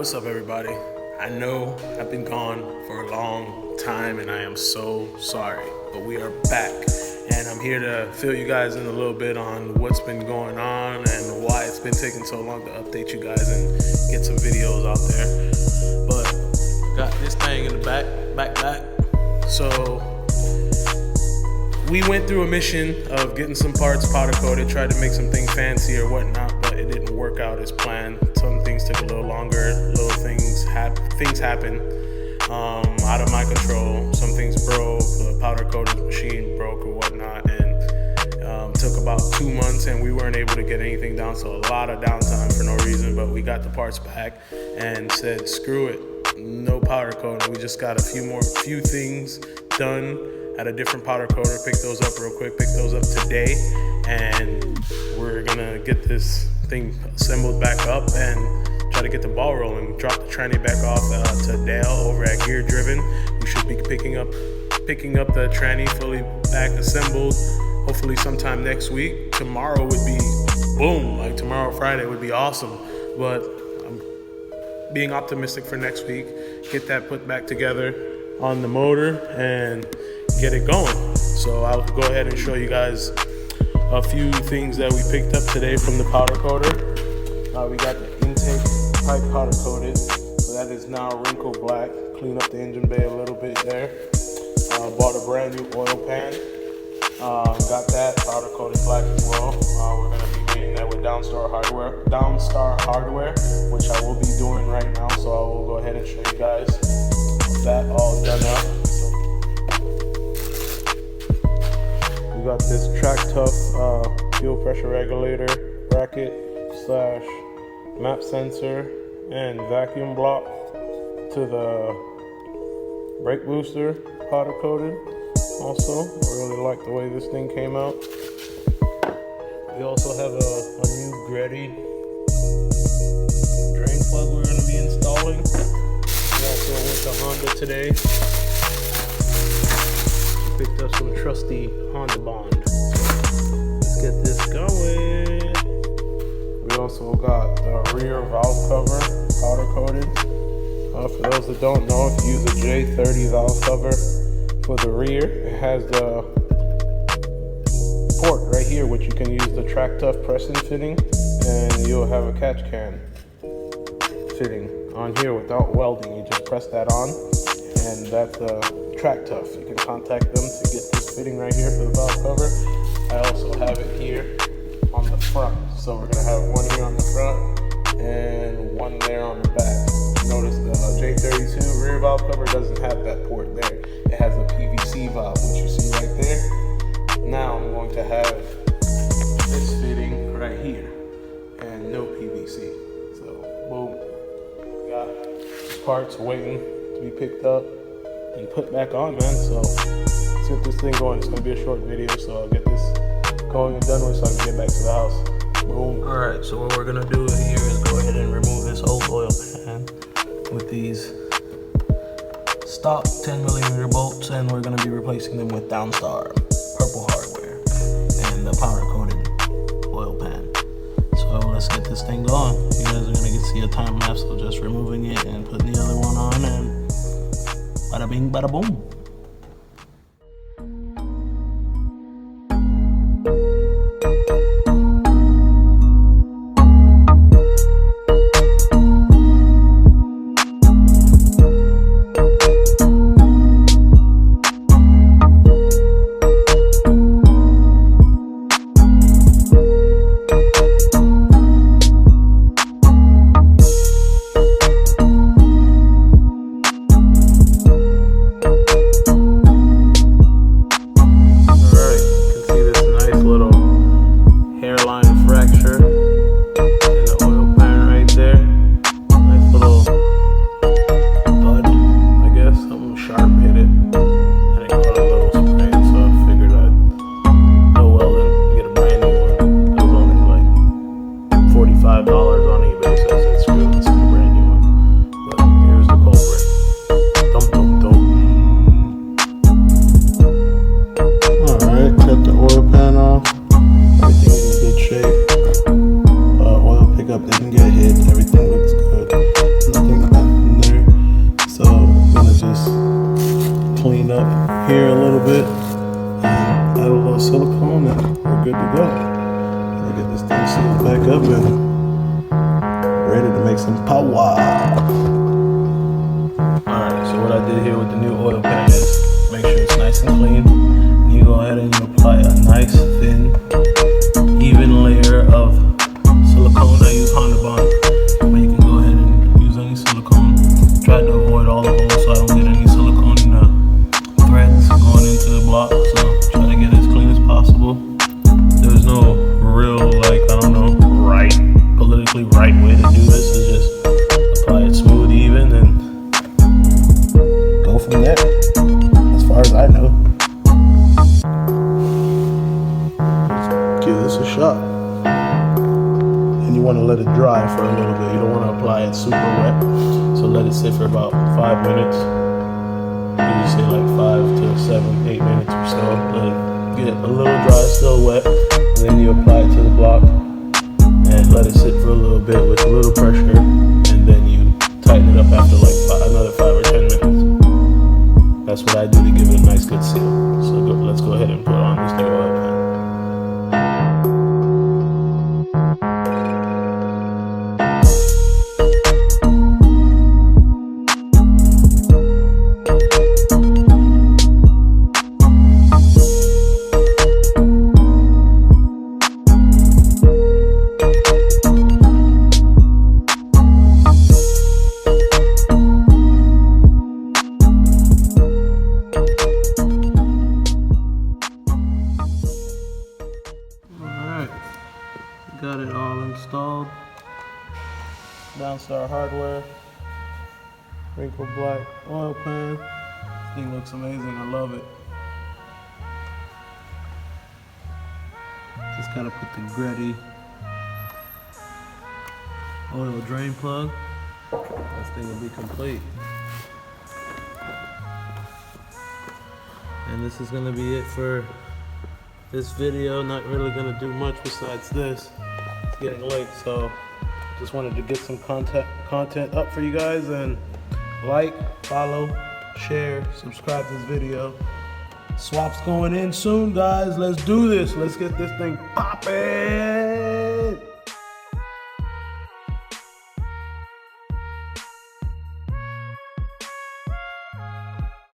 What's up, everybody? I know I've been gone for a long time and I am so sorry, but we are back and I'm here to fill you guys in a little bit on what's been going on and why it's been taking so long to update you guys and get some videos out there. But got this thing in the back. So we went through a mission of getting some parts powder coated, tried to make some things fancy or whatnot, but it didn't work out as planned. Some things took a little longer, little things happen out of my control. Some things broke, the powder coating machine broke or whatnot, and took about 2 months and we weren't able to get anything down, so a lot of downtime for no reason. But we got the parts back and said screw it, no powder coating. We just got a few things done at a different powder coater. Pick those up real quick, pick those up today, and we're gonna get this thing assembled back up and try to get the ball rolling. Drop the tranny back off to Dale over at Gear Driven. We should be picking up the tranny fully back assembled hopefully sometime next week. Tomorrow would be boom, like tomorrow Friday would be awesome, but I'm being optimistic for next week. Get that put back together on the motor and get it going. So I'll go ahead and show you guys a few things that we picked up today from the powder coater. We got the intake pipe powder coated, so that is now wrinkle black. Clean up the engine bay a little bit there. Bought a brand new oil pan. Got that powder coated black as well. We're gonna be getting that with Downstar hardware, which I will be doing right now. So I will go ahead and show you guys that all done up. We got this Track Tough fuel pressure regulator bracket / map sensor and vacuum block to the brake booster powder coated. Also, I really like the way this thing came out. We also have a new Greddy drain plug we're going to be installing. We also went to Honda today. Picked up some trusty Honda Bond. Let's get this going. We also got the rear valve cover powder coated. For those that don't know, if you use a J30 valve cover for the rear, it has the port right here, which you can use the Track Tough press-in fitting, and you'll have a catch can fitting on here without welding. You just press that on, and that's Track Tough. You can contact them to get this fitting right here for the valve cover. I also have it here on the front, so we're gonna have one here on the front and one there on the back. Notice the J32 rear valve cover doesn't have that port there. It has a PVC valve, which you see right there. Now I'm going to have this fitting right here and no PVC. So boom, got parts waiting to be picked up and put back on, man. So let's get this thing going. It's gonna be a short video, so I'll get this going and done with so I can get back to the house. Boom. Alright, so what we're gonna do here is go ahead and remove this old oil pan with these stock 10mm bolts, and we're gonna be replacing them with Downstar purple hardware and the powder coated oil pan. So let's get this thing going. You guys are gonna get to see a time lapse of just removing it and putting the other one on, and bada bing, bada boom. pickup didn't get hit. Everything looks good. Nothing up and ready to make some power. Alright, so what I did here with the new oil pan is make sure it's nice and clean. And you go ahead and you apply a nice, thin, even layer of silicone. I use Honda Bond, but you can go ahead and use any silicone. Try to avoid all the holes so I don't get any silicone threads going into the block. So try to get it as clean as possible. There's no real, like, I don't know, politically right way to do this. Is just apply it smooth, even, and go from there, as far as I know. Let's give this a shot. And you want to let it dry for a little bit. You don't want to apply it super wet. So let it sit for about 5 minutes. You say like 5 to 7, 8 minutes or so. Let it get a little dry, still wet. And then you apply it to the block and let it sit for a little bit with a little pressure. And then you tighten it up after like another 5 or 10 minutes. That's what I do to give it a nice good seal. So let's go ahead and put on this new oil pan. Got it all installed. Downstar hardware. Wrinkle black oil pan. This thing looks amazing. I love it. Just gotta put the Gretty oil drain plug. This thing will be complete. And this is gonna be it for this video. Not really gonna do much besides this. It's getting late, so just wanted to get some content up for you guys, and like, follow, share, subscribe to this video. Swaps going in soon, guys. Let's do this. Let's get this thing popping.